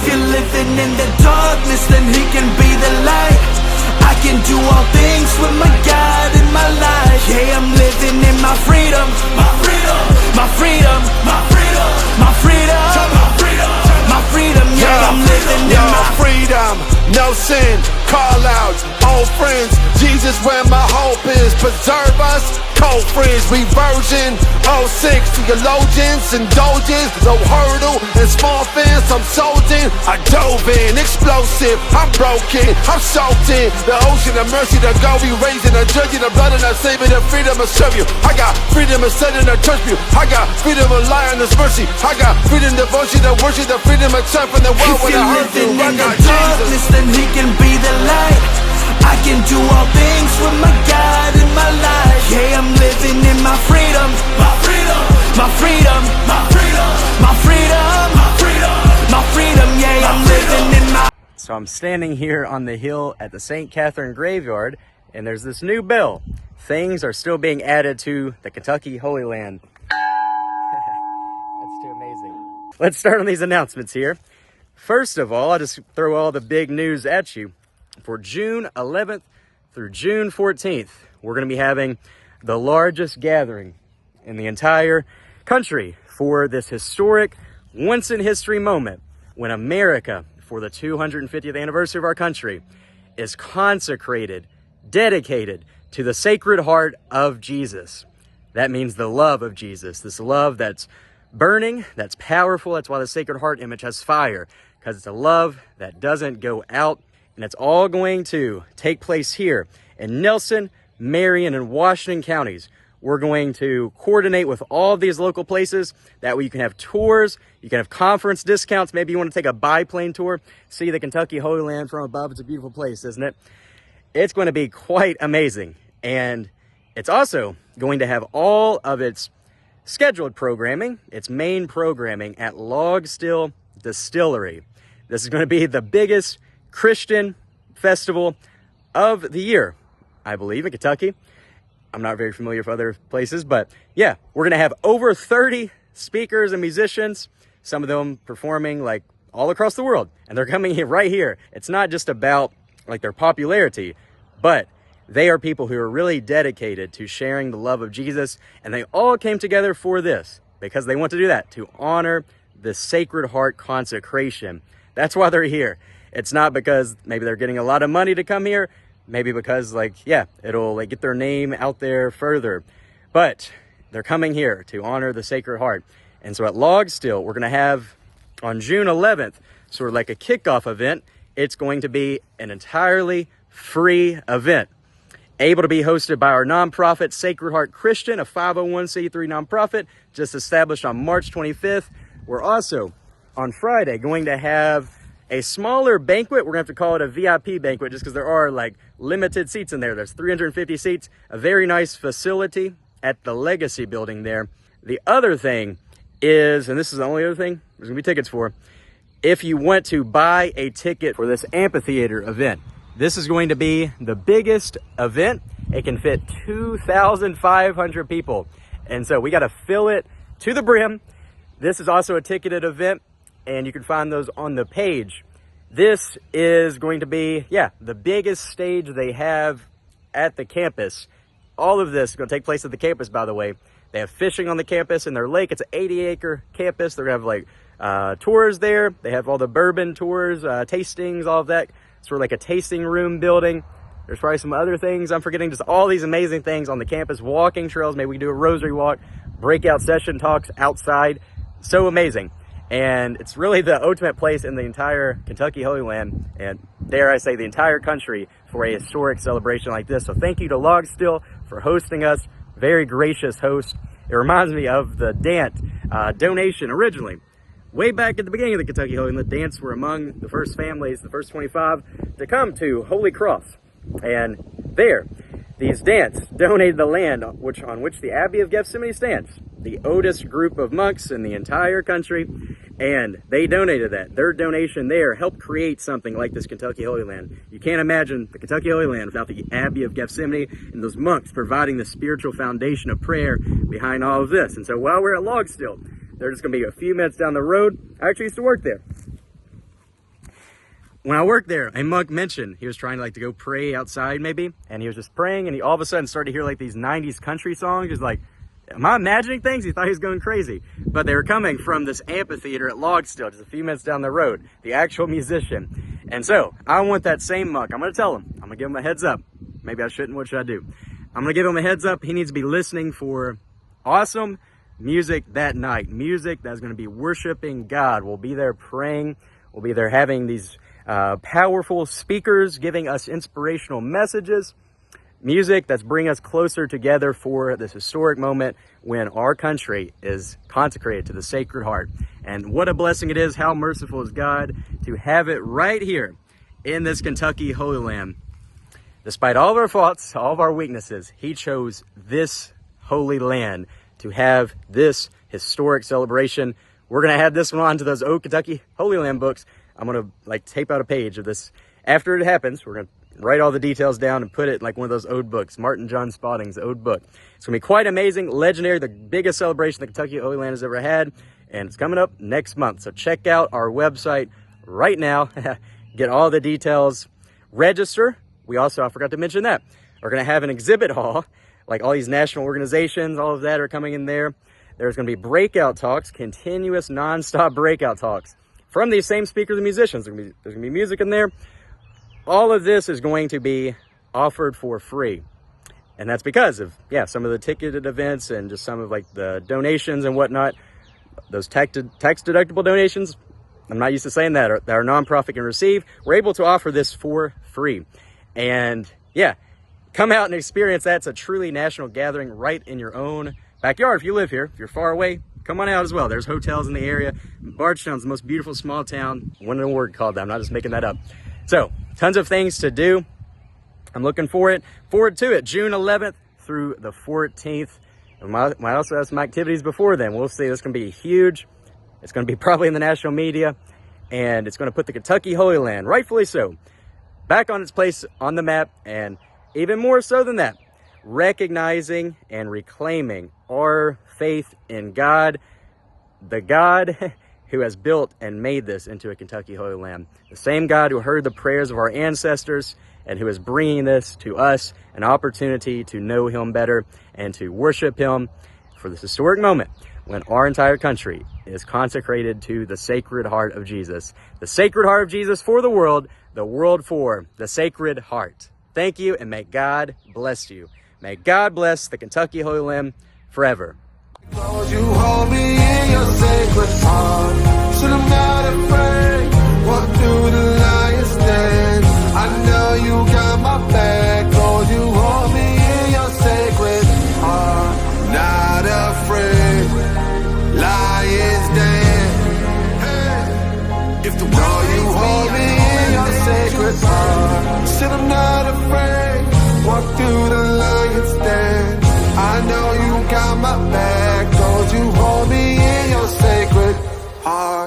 If you're living in the darkness, then he can be the light. I can do all things with my God in my life. Yeah, I'm living in my freedom. My freedom. My freedom. My freedom. My freedom. My freedom. My freedom. Yeah, I'm living in my freedom. No sin, call outs, old friends. Jesus, where my hope is. Preserve us, co-friends. Reversion, 06, theologians, indulgence. No hurdle and small fence. I'm sold in, I dove in. Explosive, I'm broken, I'm soaked in the ocean of mercy. The God we raising, the judging, the blood and the saving, the freedom of serve you. I got freedom of setting the church view. I got freedom of lying, this mercy. I got freedom, devotion, the worship, the freedom of time from the world when I hurt you. I got Jesus. Then he can be the light. I can do all things with my God in my life. Yeah, I'm living in my freedom. My freedom. My freedom. My freedom. My freedom. My freedom. My freedom. Yeah, I'm living in my. So I'm standing here on the hill at the St. Catherine graveyard, and there's this new bell. Things are still being added to the Kentucky Holy Land. That's too amazing. Let's start on these announcements here. First of all, I'll just throw all the big news at you. For June 11th through June 14th, we're going to be having the largest gathering in the entire country for this historic, once-in-history moment when America, for the 250th anniversary of our country, is consecrated, dedicated to the Sacred Heart of Jesus. That means the love of Jesus, this love that's burning, that's powerful. That's why the Sacred Heart image has fire, because it's a love that doesn't go out. And it's all going to take place here in Nelson, Marion, and Washington counties. We're going to coordinate with all of these local places. That way you can have tours, you can have conference discounts. Maybe you want to take a biplane tour, see the Kentucky Holy Land from above. It's a beautiful place, isn't it? It's going to be quite amazing. And it's also going to have all of its scheduled programming, its main programming at Log Still Distillery. This is going to be the biggest Christian festival of the year, I believe, in Kentucky. I'm not very familiar with other places, but yeah, we're going to have over 30 speakers and musicians, some of them performing like all across the world, and they're coming here right here. It's not just about like their popularity, but they are people who are really dedicated to sharing the love of Jesus, and they all came together for this because they want to do that, to honor the Sacred Heart consecration. That's why they're here. It's not because maybe they're getting a lot of money to come here, maybe because it'll get their name out there further, but they're coming here to honor the Sacred Heart. And so at Log Still, we're going to have on June 11th, sort of like a kickoff event. It's going to be an entirely free event, able to be hosted by our nonprofit, Sacred Heart Christian, a 501c3 nonprofit, just established on March 25th. We're also on Friday going to have a smaller banquet. We're going to have to call it a VIP banquet just because there are limited seats in there. There's 350 seats, a very nice facility at the Legacy building there. The other thing is, and this is the only other thing there's going to be tickets for, if you want to buy a ticket for this amphitheater event, this is going to be the biggest event. It can fit 2,500 people. And so we got to fill it to the brim. This is also a ticketed event, and you can find those on the page. This is going to be, the biggest stage they have at the campus. All of this is going to take place at the campus, by the way. They have fishing on the campus in their lake. It's an 80-acre campus. They're going to have tours there. They have all the bourbon tours, tastings, all of that. It's sort of like a tasting room building. There's probably some other things I'm forgetting. Just all these amazing things on the campus. Walking trails. Maybe we can do a rosary walk. Breakout session talks outside. So amazing. And it's really the ultimate place in the entire Kentucky Holy Land, and dare I say the entire country, for a historic celebration like this. So thank you to Log Still for hosting us. Very gracious host. It reminds me of the Dant donation originally. Way back at the beginning of the Kentucky Holy Land, the Dants were among the first families, the first 25 to come to Holy Cross. And there, these Dants donated the land on which the Abbey of Gethsemane stands, the oldest group of monks in the entire country, and they donated that. Their donation there helped create something like this Kentucky Holy Land. You can't imagine the Kentucky Holy Land without the Abbey of Gethsemane and those monks providing the spiritual foundation of prayer behind all of this. And so while we're at Log Still, they're just going to be a few minutes down the road. I actually used to work there. when I worked there, a monk mentioned he was trying to go pray outside maybe, and he was just praying, and he all of a sudden started to hear these 90s country songs. He's like, am I imagining things? He thought he was going crazy. But they were coming from this amphitheater at Logstill, just a few minutes down the road, the actual musician. And so, I want that same monk. I'm going to tell him. I'm going to give him a heads up. Maybe I shouldn't. What should I do? I'm going to give him a heads up. He needs to be listening for awesome music that night. Music that's going to be worshiping God. We'll be there praying. We'll be there having these powerful speakers giving us inspirational messages. Music that's bringing us closer together for this historic moment when our country is consecrated to the Sacred Heart. And what a blessing it is. How merciful is God to have it right here in this Kentucky Holy Land. Despite all of our faults, all of our weaknesses, He chose this holy land to have this historic celebration. We're going to add this one on to those old Kentucky Holy Land books. I'm going to tape out a page of this. After it happens, we're going to write all the details down and put it in one of those ode books, Martin John Spaulding's ode book. It's going to be quite amazing, legendary, the biggest celebration the Kentucky Holy Land has ever had, and it's coming up next month. So check out our website right now. Get all the details. Register. We also, I forgot to mention that, we're going to have an exhibit hall, all these national organizations, all of that are coming in there. There's going to be breakout talks, continuous, non-stop breakout talks from these same speakers and musicians. There's going to be music in there. All of this is going to be offered for free. And that's because of, some of the ticketed events and just some of the donations and whatnot. Those tax deductible donations, I'm not used to saying that our nonprofit can receive. We're able to offer this for free. And come out and experience that. It's a truly national gathering right in your own backyard. If you live here, if you're far away, come on out as well. There's hotels in the area. Bardstown's the most beautiful small town. Won an award called that. I'm not just making that up. So, tons of things to do. I'm looking forward to it. June 11th through the 14th. We might also have some activities before then. We'll see. This is going to be huge. It's going to be probably in the national media. And it's going to put the Kentucky Holy Land, rightfully so, back on its place on the map. And even more so than that, recognizing and reclaiming our faith in God, the God who has built and made this into a Kentucky Holy Land. The same God who heard the prayers of our ancestors and who is bringing this to us, an opportunity to know Him better and to worship Him for this historic moment when our entire country is consecrated to the Sacred Heart of Jesus. The Sacred Heart of Jesus for the world for the Sacred Heart. Thank you, and may God bless you. May God bless the Kentucky Holy Land forever. Lord, you hold me in your sacred arms, so I'm not afraid. Walk through the lion's den. I know you got my back. Lord, you hold me in your sacred arms. Not afraid. Lion's den. Hey. If the Lord, you hold me in your sacred arms, so I'm not afraid. Walk through the lion's den. I know you got my back. Don't you hold me in your sacred heart.